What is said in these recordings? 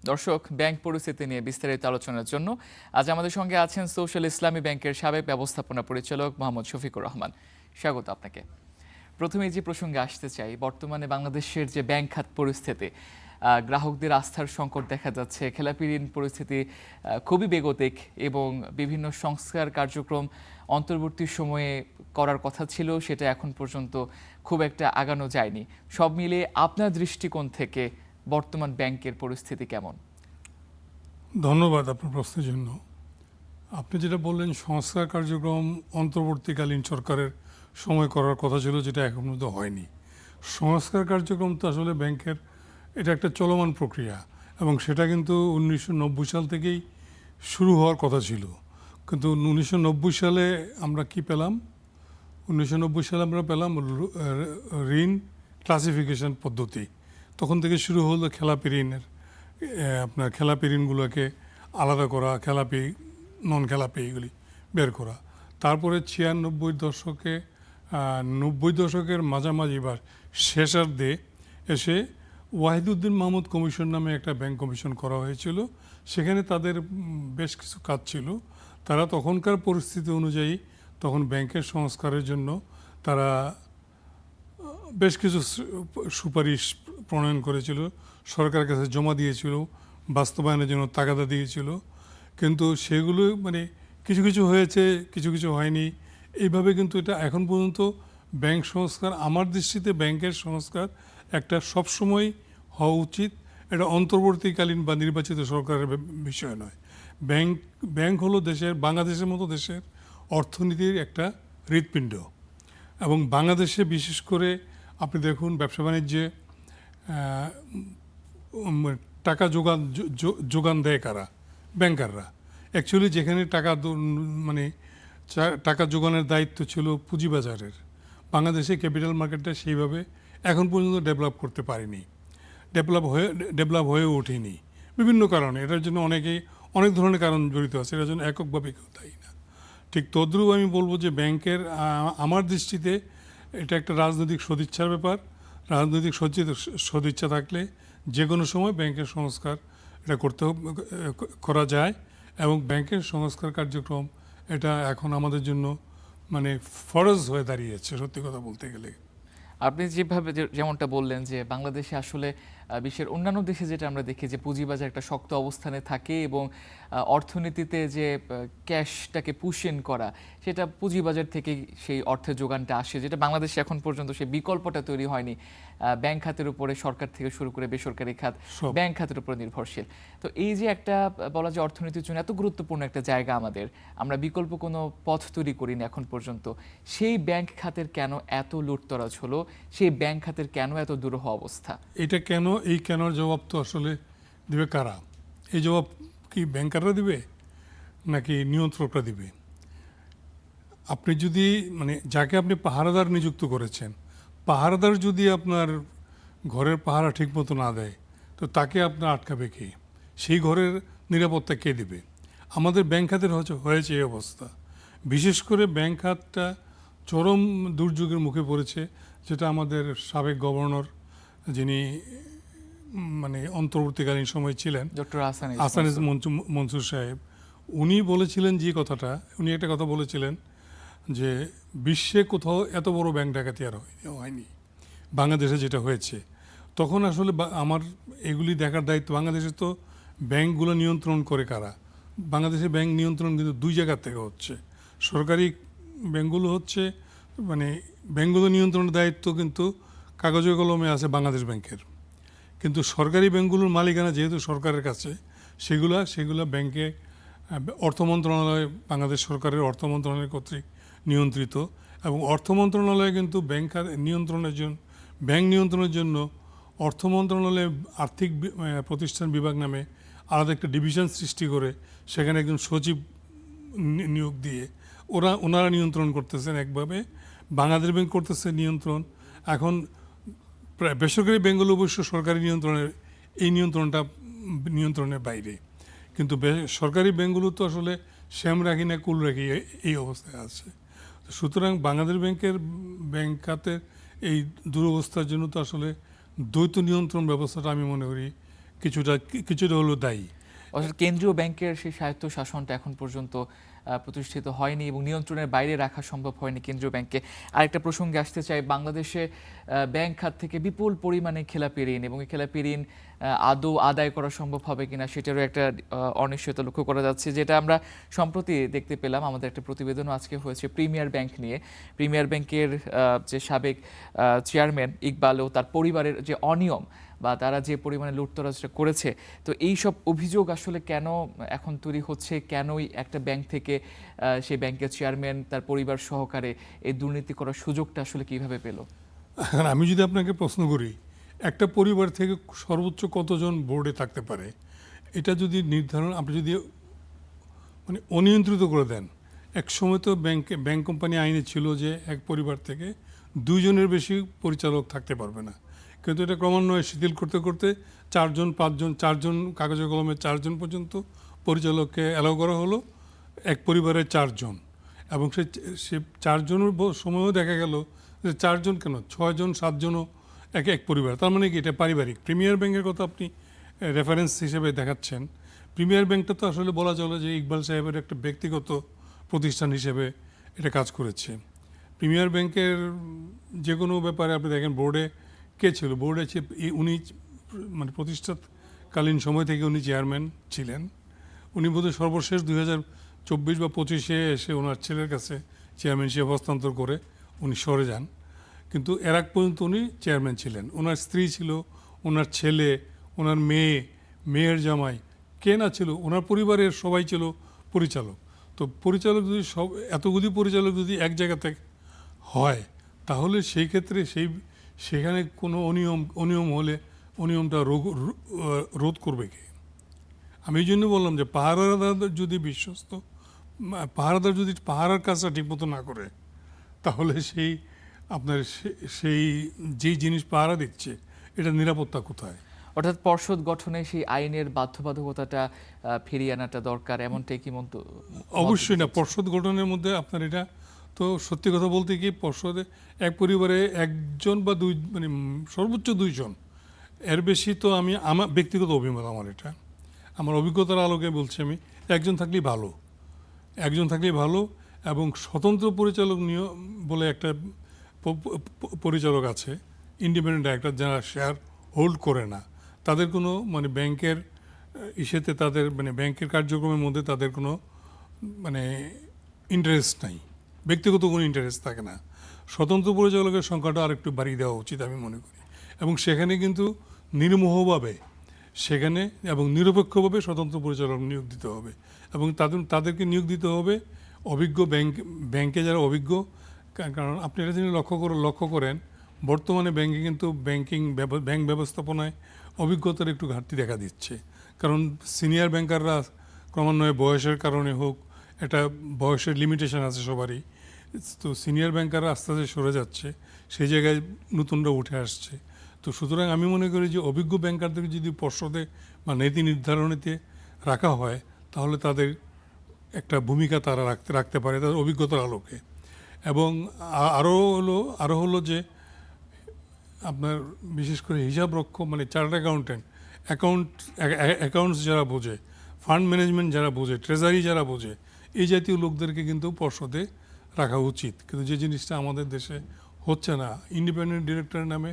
দর্শক, ব্যাংক পরিস্থিতি নিয়ে বিস্তারিত আলোচনার জন্য আজ আমাদের সঙ্গে আছেন সোশ্যাল ইসলামী ব্যাংকের সাবেক ব্যবস্থাপনা পরিচালক মোহাম্মদ শফিকুর রহমান। স্বাগত আপনাকে। প্রথমে যে প্রসঙ্গে আসতে চাই, বর্তমানে বাংলাদেশের যে ব্যাংক খাত পরিস্থিতি, গ্রাহকদের আস্থার সংকট দেখা যাচ্ছে, খেলাপি ঋণ পরিস্থিতি খুবই বেগতিক এবং বিভিন্ন সংস্কার কার্যক্রম অন্তর্বর্তী সময়ে করার কথা ছিল, সেটা এখন পর্যন্ত খুব একটা আগানো যায়নি। সব মিলিয়ে আপনার দৃষ্টিকোণ থেকে বর্তমান ব্যাংকের পরিস্থিতি কেমন? ধন্যবাদ আপনার প্রশ্নের জন্য। আপনি যেটা বললেন সংস্কার কার্যক্রম অন্তর্বর্তীকালীন সরকারের সময় করার কথা ছিল, যেটা এখন পর্যন্ত হয়নি। সংস্কার কার্যক্রম তো আসলে ব্যাংকের এটা একটা চলমান প্রক্রিয়া এবং সেটা কিন্তু 1990 সাল থেকেই শুরু হওয়ার কথা ছিল। কিন্তু 1990 সালে আমরা কি পেলাম? 1990 সালে আমরা পেলাম ঋণ ক্লাসিফিকেশন পদ্ধতি। তখন থেকে শুরু হলো খেলাপি ঋণের, আপনার খেলাপি ঋণগুলোকে আলাদা করা, খেলাপি নন খেলাপি এগুলি বের করা। তারপরে 96 দশকে 90 দশকের মাঝামাঝি বা শেষার্ধে এসে ওয়াহিদুদ্দিন মাহমুদ কমিশন নামে একটা ব্যাংক কমিশন করা হয়েছিল। সেখানে তাদের বেশ কিছু কাজ ছিল। তারা তখনকার পরিস্থিতি অনুযায়ী তখন ব্যাংকের সংস্কারের জন্য তারা বেশ কিছু সুপারিশ প্রণয়ন করেছিল, সরকারের কাছে জমা দিয়েছিল, বাস্তবায়নের জন্য তাগাদা দিয়েছিল। কিন্তু সেগুলো মানে কিছু কিছু হয়েছে, কিছু কিছু হয়নি। এইভাবে কিন্তু এটা এখন পর্যন্ত ব্যাংক সংস্কার, আমার দৃষ্টিতে ব্যাংকের সংস্কার একটা সবসময় হওয়া উচিত। এটা অন্তর্বর্তীকালীন বা নির্বাচিত সরকারের বিষয় নয়। ব্যাংক হলো দেশের, বাংলাদেশের মতো দেশের অর্থনীতির একটা হৃৎপিণ্ড। এবং বাংলাদেশে বিশেষ করে আপনি দেখুন ব্যবসা বাণিজ্যে টাকা যোগান দেয় কারা? ব্যাংকাররা। অ্যাকচুয়ালি যেখানে মানে টাকা যোগানের দায়িত্ব ছিল পুঁজিবাজারের, বাংলাদেশে ক্যাপিটাল মার্কেটটা সেইভাবে এখন পর্যন্ত ডেভেলপ করতে পারেনি, ডেভেলপ হয়ে ওঠেনি বিভিন্ন কারণে। এটার জন্য অনেক ধরনের কারণ জড়িত আছে, এটার জন্য এককভাবে কেউ দায়ী না। ঠিক তদ্রূপ আমি বলবো যে ব্যাংকের আমার দৃষ্টিতে এটা একটা রাজনৈতিক সদিচ্ছার ব্যাপার। রাজনৈতিক সদিচ্ছা থাকলে যে কোনো সময় ব্যাংকের সংস্কার এটা করা যায় এবং ব্যাংকের সংস্কার কার্যক্রম এটা এখন আমাদের জন্য মানে ফরজ হয়ে দাঁড়িয়েছে সত্যি কথা বলতে গেলে। আপনি যেভাবে যেমনটা বললেন যে বাংলাদেশে আসলে বিশ্বের অন্যান্য দেশে যেটা আমরা দেখি যে পুঁজিবাজার একটা শক্ত অবস্থানে থাকে এবং অর্থনীতিতে যে ক্যাশটাকে পুশ করা, সেটা পুঁজিবাজার থেকে সেই অর্থের যোগানটা আসে, যেটা বাংলাদেশে এখন পর্যন্ত সেই বিকল্পটা তৈরি হয়নি। ব্যাংক খাতের উপরে সরকার থেকে শুরু করে বেসরকারি খাত ব্যাংক খাতের উপরে নির্ভরশীল। তো এই যে একটা বলা যায় অর্থনীতির জন্য এত গুরুত্বপূর্ণ একটা জায়গা আমাদের, আমরা বিকল্প কোনো পথ তৈরি করিনি এখন পর্যন্ত। সেই ব্যাংক খাতের কেন এত লুটতরাজ হলো? সেই ব্যাংক খাতের কেন এত দুরূহ অবস্থা? এটা কেন, এই কেনর জবাব তো আসলে দিবে কারা? এই জবাব কি ব্যাংকাররা দিবে নাকি নিয়ন্ত্রকরা দিবে? আপনি যদি মানে যাকে আপনি পাহারাদার নিযুক্ত করেছেন, পাহারাদার যদি আপনার ঘরের পাহারা ঠিকমতো না দেয়, তো তাকে আপনার আটকাবে কে? সেই ঘরের নিরাপত্তা কে দিবে? আমাদের ব্যাংক খাতের হয়েছে এই অবস্থা। বিশেষ করে ব্যাংক খাতটা চরম দুর্যোগের মুখে পড়েছে, যেটা আমাদের সাবেক গভর্নর, যিনি মানে অন্তর্বর্তীকালীন সময় ছিলেন, ডক্টর আহসানিজ মনসুর সাহেব, উনি বলেছিলেন যে কথাটা, উনি একটা কথা বলেছিলেন যে বিশ্বে কোথাও এত বড় ব্যাংক ডাকাতি আর হয়নি, বাংলাদেশে যেটা হয়েছে। তখন আসলে আমার এগুলি দেখার দায়িত্ব। বাংলাদেশে তো ব্যাংকগুলো নিয়ন্ত্রণ করে কারা? বাংলাদেশে ব্যাংক নিয়ন্ত্রণ কিন্তু দুই জায়গার থেকে হচ্ছে। সরকারি ব্যাংকগুলো হচ্ছে মানে ব্যাংকগুলো নিয়ন্ত্রণের দায়িত্ব কিন্তু কাগজে কলমে আছে বাংলাদেশ ব্যাংকের, কিন্তু সরকারি ব্যাংকগুলোর মালিকানা যেহেতু সরকারের কাছে, সেগুলা ব্যাংকে অর্থ মন্ত্রণালয়, বাংলাদেশ সরকারের অর্থ মন্ত্রণালয় কর্তৃক নিয়ন্ত্রিত। এবং অর্থ মন্ত্রণালয় কিন্তু ব্যাংক নিয়ন্ত্রণের জন্য অর্থ মন্ত্রণালয়ে আর্থিক প্রতিষ্ঠান বিভাগ নামে আলাদা একটা ডিভিশন সৃষ্টি করে সেখানে একজন সচিব নিয়োগ দিয়ে ওনারা নিয়ন্ত্রণ করতেছেন একভাবে। বাংলাদেশ ব্যাংক করতেছে নিয়ন্ত্রণ। এখন প্রায় বেসরকারি ব্যাংকগুলো অবশ্য সরকারি নিয়ন্ত্রণের বাইরে, কিন্তু সরকারি ব্যাংকগুলো তো আসলে শ্যাম রাখি না কুল রাখি এই অবস্থায় আছে। সুতরাং বাংলাদেশ ব্যাংক খাতের এই দুরবস্থার জন্য তো আসলে দ্বৈত নিয়ন্ত্রণ ব্যবস্থাটা আমি মনে করি কিছুটা হলো দায়ী। অর্থাৎ কেন্দ্রীয় ব্যাংকের সেই স্বায়ত্ত শাসনটা এখন পর্যন্ত প্রতিষ্ঠিত হয়নি এবং নিয়ন্ত্রণের বাইরে রাখা সম্ভব হয়নি কেন্দ্রীয় ব্যাংককে। আরেকটা প্রসঙ্গে আসতে চাই, বাংলাদেশে ব্যাংক খাত থেকে বিপুল পরিমাণে খেলাপি ঋণ এবং এই খেলাপি ঋণ আদৌ আদায় করা সম্ভব হবে কিনা সেটারও একটা অনিশ্চয়তা লক্ষ্য করা যাচ্ছে, যেটা আমরা সম্প্রতি দেখতে পেলাম। আমাদের একটা প্রতিবেদনও আজকে হয়েছে প্রিমিয়ার ব্যাংক নিয়ে। প্রিমিয়ার ব্যাংকের যে সাবেক চেয়ারম্যান ইকবাল ও তার পরিবারের যে অনিয়ম বা তারা যে পরিমাণে লুটতরাজটা করেছে, তো এই সব অভিযোগ আসলে কেন এখন তৈরি হচ্ছে, কেনই একটা ব্যাংক থেকে সেই ব্যাংকের চেয়ারম্যান তার পরিবার সহকারে এই দুর্নীতি করার সুযোগটা আসলে কিভাবে পেল? আর আমি যদি আপনাকে প্রশ্ন করি, একটা পরিবার থেকে সর্বোচ্চ কতজন বোর্ডে থাকতে পারে, এটা যদি নির্ধারণ আপনি যদি মানে অনিয়ন্ত্রিত করে দেন। এক সময় তো ব্যাংক কোম্পানি আইনে ছিল যে এক পরিবার থেকে 2 জনের বেশি পরিচালক থাকতে পারবে না, কিন্তু এটা ক্রমান্বয়ে শিথিল করতে করতে 4 জন 5 জন 4 জন কাগজে কলমে 4 জন পর্যন্ত পরিচালককে অ্যালাউ করা হলো, এক পরিবারের 4 জন। এবং সে 4 জনের সময়ও দেখা গেল যে 4 জন কেন 6 জন 7 জনও এক পরিবার। তার মানে কি এটা পারিবারিক। প্রিমিয়ার ব্যাংকের কথা আপনি রেফারেন্স হিসেবে দেখাচ্ছেন। প্রিমিয়ার ব্যাংকটা তো আসলে বলা চলে যে ইকবাল সাহেবের একটা ব্যক্তিগত প্রতিষ্ঠান হিসেবে এটা কাজ করেছে। প্রিমিয়ার ব্যাংকের যে কোনো ব্যাপারে আপনি দেখেন বোর্ডে কে ছিল, বোর্ডে উনি মানে প্রতিষ্ঠাকালীন সময় থেকে উনি চেয়ারম্যান ছিলেন। উনি বোধহয় সর্বশেষ 2024 বা 25-এ এসে ওনার ছেলের কাছে চেয়ারম্যানশিপ হস্তান্তর করে উনি সরে যান, কিন্তু এর আগ পর্যন্ত উনি চেয়ারম্যান ছিলেন। ওনার স্ত্রী ছিল, ওনার ছেলে, ওনার মেয়ের জামাই, কে না ছিল, ওনার পরিবারের সবাই ছিল পরিচালক। তো পরিচালক যদি এতগুলি পরিচালক যদি এক জায়গাতে হয়, তাহলে সেই ক্ষেত্রে সেখানে কোনো অনিয়ম হলে অনিয়মটা রোধ করবে কে? আমি এই জন্য বললাম যে পাহারাদার যদি বিশ্বস্ত, পাহারাদার যদি পাহারার কাজটা ঠিকমতো না করে, তাহলে আপনার সেই যেই জিনিস পাহারা দিচ্ছে এটা নিরাপত্তা কোথায়? অর্থাৎ পর্ষদ গঠনে সেই আইনের বাধ্যবাধকতাটা ফিরিয়ে আনাটা দরকার, এমনটাই কি অবশ্যই না। পর্ষদ গঠনের মধ্যে আপনার এটা তো সত্যি কথা বলতে কি, পর্ষদে এক পরিবারে 1 জন বা 2 মানে সর্বোচ্চ 2 জন, এর বেশি তো আমার ব্যক্তিগত অভিমত, আমার অভিজ্ঞতার আলোকে বলছি, আমি একজন থাকলেই ভালো। এবং স্বতন্ত্র পরিচালক বলে একটা পরিচালক আছে, ইন্ডিপেন্ডেন্ট ডাইরেক্টর, যারা শেয়ার হোল্ড করে না, তাদের কোনো মানে ব্যাংকের ইসেতে তাদের মানে ব্যাংকের কার্যক্রমের মধ্যে তাদের কোনো মানে ইন্টারেস্ট নাই, ব্যক্তিগত কোনো ইন্টারেস্ট থাকে না। স্বতন্ত্র পরিচালকের সংখ্যাটা আরেকটু বাড়িয়ে দেওয়া উচিত আমি মনে করি। এবং সেখানে কিন্তু নির্মোহভাবে সেখানে এবং নিরপেক্ষভাবে স্বতন্ত্র পরিচালক নিয়োগ দিতে হবে, এবং তাদেরকে নিয়োগ দিতে হবে অভিজ্ঞ ব্যাংকে যারা অভিজ্ঞ। কারণ আপনি এটা যদি লক্ষ্য করেন, বর্তমানে ব্যাংকে কিন্তু ব্যাংক ব্যবস্থাপনায় অভিজ্ঞতার একটু ঘাটতি দেখা দিচ্ছে। কারণ সিনিয়র ব্যাংকাররা ক্রমান্বয়ে বয়সের কারণে হোক, এটা বয়সের লিমিটেশন আছে সবারই, তো সিনিয়র ব্যাংকাররা আস্তে আস্তে সরে যাচ্ছে, সেই জায়গায় নতুনরা উঠে আসছে। তো সুতরাং আমি মনে করি যে অভিজ্ঞ ব্যাংকারদের যদি পর্ষদে বা নীতি নির্ধারণীতে রাখা হয়, তাহলে তাদের একটা ভূমিকা তারা রাখতে পারে তাদের অভিজ্ঞতার আলোকে। এবং আরও হলো যে আপনার বিশেষ করে হিসাব রক্ষক মানে চার্টার্ড অ্যাকাউন্টেন্ট, অ্যাকাউন্টস যারা বোঝে, ফান্ড ম্যানেজমেন্ট যারা বোঝে, ট্রেজারি যারা বোঝে, এই জাতীয় লোকদেরকে কিন্তু পর্ষদে রাখা উচিত। কিন্তু যে জিনিসটা আমাদের দেশে হচ্ছে না, ইন্ডিপেন্ডেন্ট ডিরেক্টরের নামে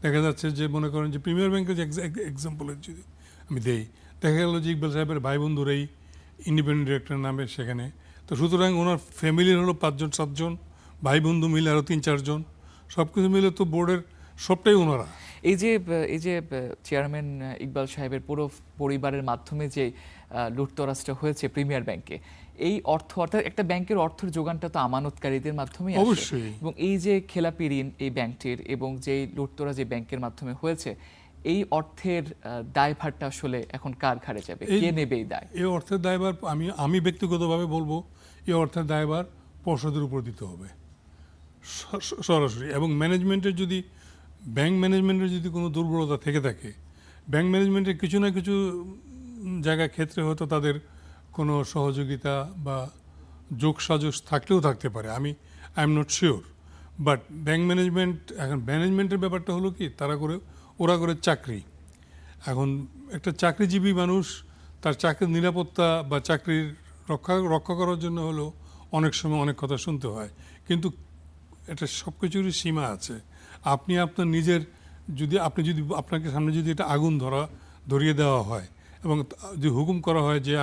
দেখা যাচ্ছে যে, মনে করেন যে প্রিমিয়ার ব্যাংকের যে এক্সাম্পলের যদি আমি দেই, দেখা গেল যে ইকবাল সাহেবের ভাই বন্ধুরাই ইন্ডিপেন্ডেন্ট ডিরেক্টরের নামে সেখানে। তো সুতরাং ওনার ফ্যামিলির হলো 5 জন 7 জন, ভাই বন্ধু মিলে আরও 3-4 জন, সব কিছু মিলে তো বোর্ডের সবটাই ওনারা। এই যে চেয়ারম্যান ইকবাল সাহেবের পুরো পরিবারের মাধ্যমে যে লুটতরাজটা হয়েছে প্রিমিয়ার ব্যাংকে, এই অর্থাৎ একটা ব্যাংকের অর্থের যোগানটা তো আমানতকারীদের মাধ্যমেই আসে। অবশ্যই। এবং এই যে খেলাপি ঋণ এই ব্যাংকটির এবং যে লুটতরাজ এই ব্যাংকের মাধ্যমে হয়েছে, এই অর্থের দায়ভারটা আসলে এখন কার ঘাড়ে যাবে, কে নেবে এই দায়? এই অর্থের দায়ভার আমি ব্যক্তিগতভাবে বলবো, এই অর্থের দায়ভার পর্ষদের উপর দিতে হবে সরাসরি। এবং ব্যাংক ম্যানেজমেন্টের যদি কোনো দুর্বলতা থেকে থাকে, ব্যাংক ম্যানেজমেন্টের কিছু না কিছু জায়গায় ক্ষেত্রে হয়তো তাদের কোনো সহযোগিতা বা যোগসাজশ থাকলেও থাকতে পারে, I am not sure. But bank ম্যানেজমেন্টের ব্যাপারটা হলো কি, ওরা করে চাকরি, এখন একটা চাকরিজীবী মানুষ তার চাকরির নিরাপত্তা বা চাকরির রক্ষা করার জন্য হলেও অনেক সময় অনেক কথা শুনতে হয়, কিন্তু এটা সব কিছুরই সীমা আছে। আপনি আপনার নিজের যদি আপনাকে সামনে যদি এটা আগুন ধরিয়ে দেওয়া হয় এবং যদি হুকুম করা হয় যে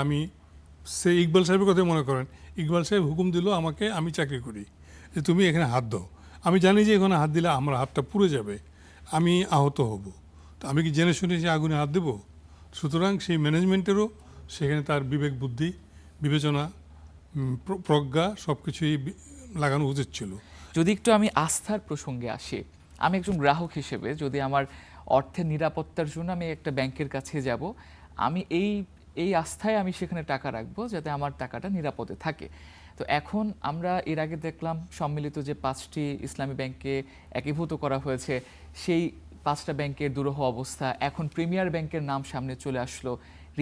সে ইকবাল সাহেবের কথা মনে করেন, ইকবাল সাহেব হুকুম দিল আমাকে, আমি চাকরি করি, যে তুমি এখানে হাত দাও, আমি জানি যে এখানে হাত দিলে আমার হাতটা পুড়ে যাবে, আমি আহত হব, তো আমি কি জেনে শুনে সে আগুনে হাত দেবো? সুতরাং সেই ম্যানেজমেন্টেরও সেখানে তার বিবেক বুদ্ধি বিবেচনা প্রজ্ঞা সব কিছুই লাগানো উচিত ছিল। যদি একটু আমি আস্থার প্রসঙ্গে আসি, আমি একজন গ্রাহক হিসেবে যদি আমার অর্থের নিরাপত্তার জন্য আমি একটা ব্যাংকের কাছে যাব, আমি এই আস্থায় আমি সেখানে টাকা রাখবো যাতে আমার টাকাটা নিরাপদে থাকে। তো এখন আমরা এর আগে দেখলাম সম্মিলিত যে 5টি ইসলামী ব্যাংককে একীভূত করা হয়েছে, সেই 5টা ব্যাংকের দুরূহ অবস্থা, এখন প্রিমিয়ার ব্যাংকের নাম সামনে চলে আসলো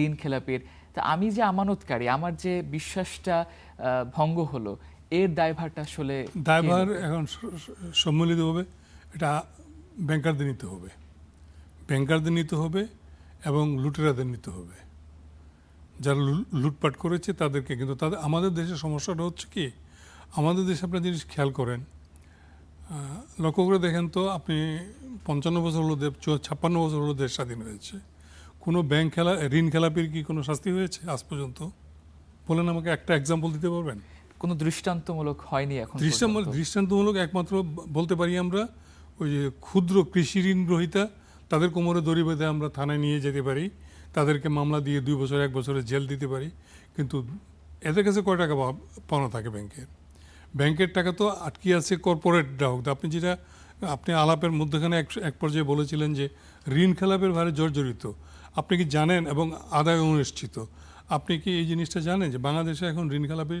ঋণ খেলাপির। তা আমি যে আমানতকারী, আমার যে বিশ্বাসটা ভঙ্গ হলো, এর দায়ভারটা আসলে দায়ভার এখন সম্মিলিতভাবে এটা ব্যাংকারদের নিতে হবে, ব্যাংকারদের নিতে হবে এবং লুটেরাদের নিতে হবে। যারা লুটপাট করেছে তাদেরকে, কিন্তু আমাদের দেশের সমস্যাটা হচ্ছে কি, আমাদের দেশে আপনার জিনিস খেয়াল করেন, লক্ষ্য করে দেখেন তো আপনি 55 বছর হলো 56 বছর হলো দেশ স্বাধীন হয়েছে, কোনো ঋণ খেলাপির কি কোনো শাস্তি হয়েছে আজ পর্যন্ত? বলেন আমাকে, একটা এক্সাম্পল দিতে পারবেন? কোনো দৃষ্টান্তমূলক হয়নি এখন পর্যন্ত। দৃষ্টান্তমূলক একমাত্র বলতে পারি আমরা ওই যে ক্ষুদ্র কৃষি ঋণ গ্রহীতা, তাদের কোমরে দড়ি বেঁধে আমরা থানায় নিয়ে যেতে পারি, তাদেরকে মামলা দিয়ে 2 বছর 1 বছরের জেল দিতে পারি, কিন্তু এদের কাছে কয় টাকা পাওনা থাকে ব্যাংকের টাকা তো আটকে আছে কর্পোরেট গ্রাহক। আপনি আলাপের মধ্যখানে এক পর্যায়ে বলেছিলেন যে ঋণ খেলাপের ভারে জর্জরিত, আপনি কি জানেন এবং আদায় অনুষ্ঠিত, আপনি কি এই জিনিসটা জানেন যে বাংলাদেশে এখন ঋণ খেলাপি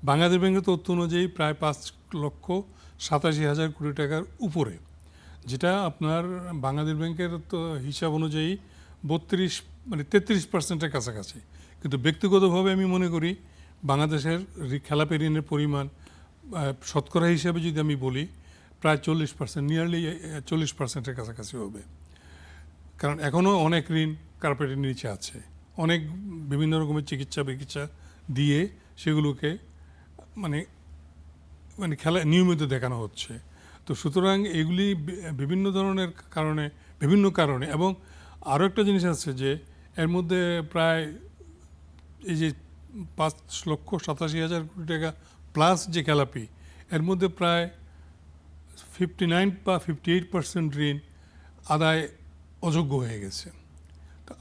বাংলাদেশ ব্যাংকের তথ্য অনুযায়ী প্রায় 5,87,000 কোটি টাকার উপরে, যেটা আপনার বাংলাদেশ ব্যাংকের তো হিসাব অনুযায়ী 33% কাছাকাছি। কিন্তু ব্যক্তিগতভাবে আমি মনে করি বাংলাদেশের খেলাপি ঋণের পরিমাণ শতকরা হিসাবে যদি আমি বলি প্রায় 40%, নিয়ারলি 40%-এর কাছাকাছি হবে। কারণ এখনও অনেক ঋণ কার্পেটের নিচে আছে, অনেক বিভিন্ন রকমের চিকিৎসা দিয়ে সেগুলোকে মানে খেলা নিয়মিত দেখানো হচ্ছে। তো সুতরাং এগুলি বিভিন্ন ধরনের বিভিন্ন কারণে এবং আরও একটা জিনিস আছে যে এর মধ্যে প্রায় এই যে 5,87,000 কোটি টাকা প্লাস যে খেলাপি, এর মধ্যে প্রায় 59 বা 58% ঋণ আদায় অযোগ্য হয়ে গেছে। তো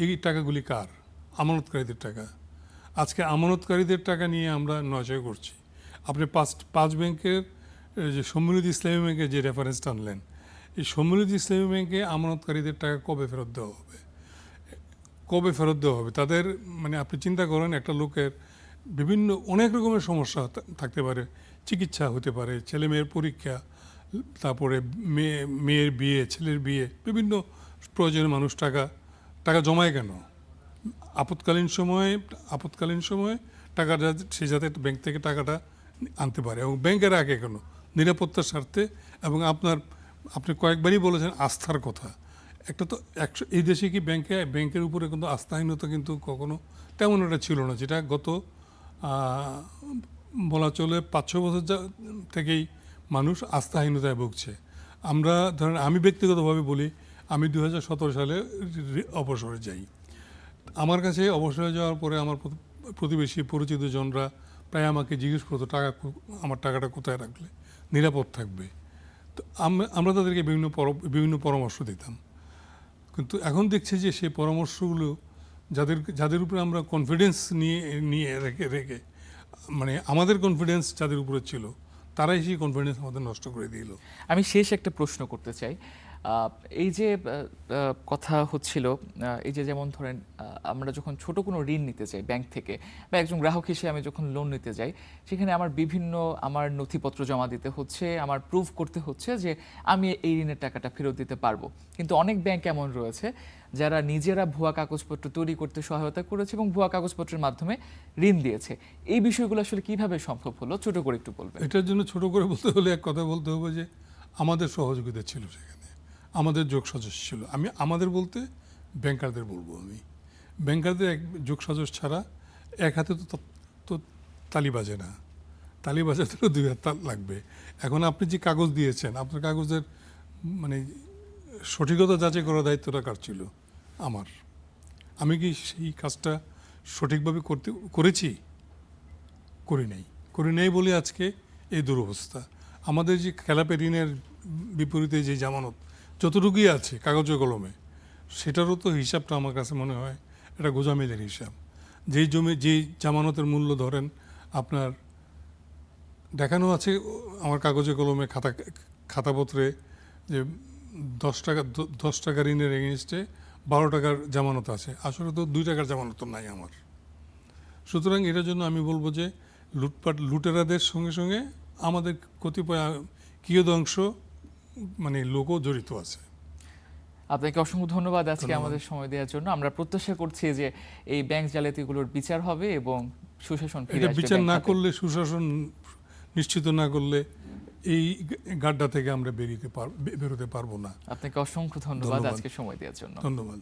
এই টাকাগুলি কার? আমানতকারীদের টাকা। আজকে আমানতকারীদের টাকা নিয়ে আমরা নজয় করছি। আপনি পাঁচ ব্যাংকের যে সম্মিলিত ইসলামী ব্যাংকের যে রেফারেন্সটা আনলেন, এই সম্মিলিত ইসলামী ব্যাংকে আমানতকারীদের টাকা কবে ফেরত দেওয়া হবে? তাদের আপনি চিন্তা করেন, একটা লোকের অনেক রকমের সমস্যা থাকতে পারে, চিকিৎসা হতে পারে, ছেলে মেয়ের পরীক্ষা, তারপরে মেয়ের বিয়ে, ছেলের বিয়ে, বিভিন্ন প্রয়োজনে মানুষ টাকা জমায় কেন? আপৎকালীন সময়ে টাকাটা সে যাতে ব্যাংক থেকে টাকাটা আনতে পারে, এবং ব্যাংকের আগে কেন? নিরাপত্তার স্বার্থে। এবং আপনি কয়েকবারই বলেছেন আস্থার কথা। একটা তো এই দেশে কি ব্যাংকের উপরে কিন্তু আস্থাহীনতা কিন্তু কখনো তেমন একটা ছিল না, যেটা গত বলা চলে 5-6 বছর থেকেই মানুষ আস্থাহীনতায় ভুগছে। আমি ব্যক্তিগতভাবে বলি, আমি 2017 সালে অবসরে যাই। আমার কাছে অবসরে যাওয়ার পরে আমার প্রতিবেশী পরিচিত জনরা প্রায় আমাকে জিজ্ঞেস করতো, আমার টাকাটা কোথায় রাখলে নিরাপদ থাকবে। তো আমরা তাদেরকে বিভিন্ন পরামর্শ দিতাম, কিন্তু এখন দেখছি যে সেই পরামর্শগুলো যাদের উপরে আমরা কনফিডেন্স নিয়ে রেখে আমাদের কনফিডেন্স যাদের উপরে ছিল, তারাই সেই কনফিডেন্স আমাদের নষ্ট করে দিল। আমি শেষ একটা প্রশ্ন করতে চাই। এই যে কথা হচ্ছিল, এই যে যেমন ধরেন আমরা যখন ছোট কোনো ঋণ নিতে যাই ব্যাংক থেকে, বা একজন গ্রাহক হিসেবে আমি যখন লোন নিতে যাই, সেখানে আমার নথিপত্র জমা দিতে হচ্ছে, আমার প্রুফ করতে হচ্ছে যে আমি এই ঋণের টাকাটা ফেরত দিতে পারবো। কিন্তু অনেক ব্যাংক এমন রয়েছে যারা নিজেরা ভুয়া কাগজপত্র তৈরি করতে সহায়তা করেছে এবং ভুয়া কাগজপত্রের মাধ্যমে ঋণ দিয়েছে। এই বিষয়গুলো আসলে কিভাবে সম্ভব হলো, ছোট করে একটু বলবেন? এটার জন্য ছোট করে বলতে হলে এক কথা বলতে হবে যে আমাদের সহযোগিতা ছিল, সেখানে আমাদের যোগ সাজস ছিল। আমাদের বলতে ব্যাংকারদের বলবো আমি। ব্যাংকারদের এক যোগসাজশ ছাড়া এক হাতে তো তালি বাজে না, তালি বাজাতেও 2 হাত লাগবে। এখন আপনি যে কাগজ দিয়েছেন, আপনার কাগজের মানে সঠিকতা যাচাই করার দায়িত্বটা কার ছিল? আমার। আমি কি সেই কাজটা সঠিকভাবে করেছি? করি নাই বলে আজকে এই দুরবস্থা। আমাদের যে খেলাপি ঋণের বিপরীতে যে জামানত যতটুকুই আছে কাগজে কলমে, সেটারও তো হিসাবটা আমার কাছে মনে হয় এটা গোজামিলের হিসাব। যেই জমি যেই জামানতের মূল্য ধরেন আপনার দেখানো আছে আমার কাগজে কলমে খাতাপত্রে যে 10 টাকা ঋণের এগেনস্টে 12 টাকার জামানত আছে, আসলে তো 2 টাকার জামানত নাই আমার। সুতরাং এটার জন্য আমি বলবো যে লুটেরাদের সঙ্গে সঙ্গে আমাদের কতিপয় কিয়দংশ মানে লোকও জড়িত আছে। আপনাকে অসংখ্য ধন্যবাদ আজকে ধন্যবাদ। আমাদের সময় দেওয়ার জন্য। আমরা প্রত্যাশা করছি যে এই ব্যাংক জালিয়াতিগুলোর বিচার হবে এবং সুশাসন ফিরে এটা আসবে বিচার ব্যাংক না খাতে। করলে, সুশাসন নিশ্চিত না করলে এই গাড্ডা থেকে আমরা বেরোতে পারবো না। আপনাকে অসংখ্য ধন্যবাদ ধন্যবাদ। আজকে সময় দেওয়ার জন্য। ধন্যবাদ।